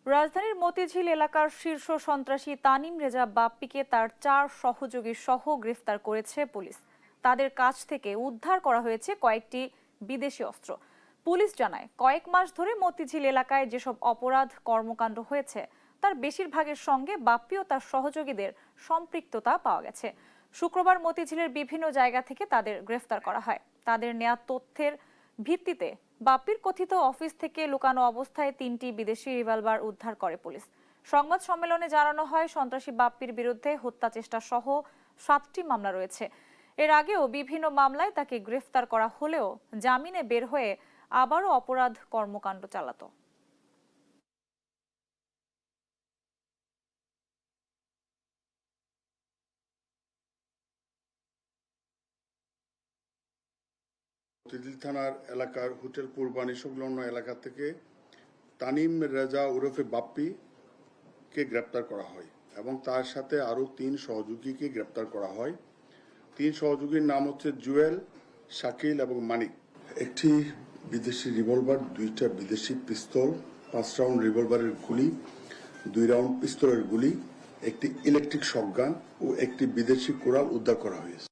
রাজধানীর মতিঝিল এলাকার শীর্ষ সন্ত্রাসী তানিম রেজা বাপ্পিকে তার 4 সহযোগী সহ গ্রেফতার করেছে পুলিশ। তাদের কাছ থেকে উদ্ধার করা হয়েছে কয়েকটি বিদেশি অস্ত্র। পুলিশ জানায়, কয়েক মাস ধরে মতিঝিল এলাকায় যেসব অপরাধ কর্মকাণ্ড হয়েছে তার বেশিরভাগের সঙ্গে বাপ্পি ও তার সহযোগীদের সম্পৃক্ততা পাওয়া গেছে। শুক্রবার মতিঝিলের বিভিন্ন জায়গা থেকে তাদের গ্রেফতার করা হয়। তাদের নেয়া তথ্যের ভিত্তিতে বাপ্পির কথিত অফিস থেকে লুকানো অবস্থায় 3টি বিদেশি রিভলভার উদ্ধার করে পুলিশ। সংবাদ সম্মেলনে জানানো হয়, সন্ত্রাসী বাপ্পির বিরুদ্ধে হত্যা চেষ্টা সহ 7টি মামলা রয়েছে। এর আগেও বিভিন্ন মামলায় তাকে গ্রেফতার করা হলেও জামিনে বের হয়ে আবারও অপরাধ কর্মকাণ্ড চালাতো। মতিঝিল থানার এলাকার হোটেল পূর্বানী সংলগ্ন এলাকা থেকে তানিম রেজা ওরফে বাপ্পি কে গ্রেপ্তার করা হয় এবং তার সাথে আরো 3 সহযোগীকে গ্রেপ্তার করা হয়। 3 সহযোগীর নাম হচ্ছে জুয়েল, শাকিল এবং মানিক। একটি বিদেশি রিভলভার, 2টা বিদেশি পিস্তল, 5 রাউন্ড রিভলভারের গুলি, 2 রাউন্ড পিস্তলের গুলি, একটি ইলেকট্রিক শটগান ও একটি বিদেশি কোরাল উদ্ধার করা হয়েছে।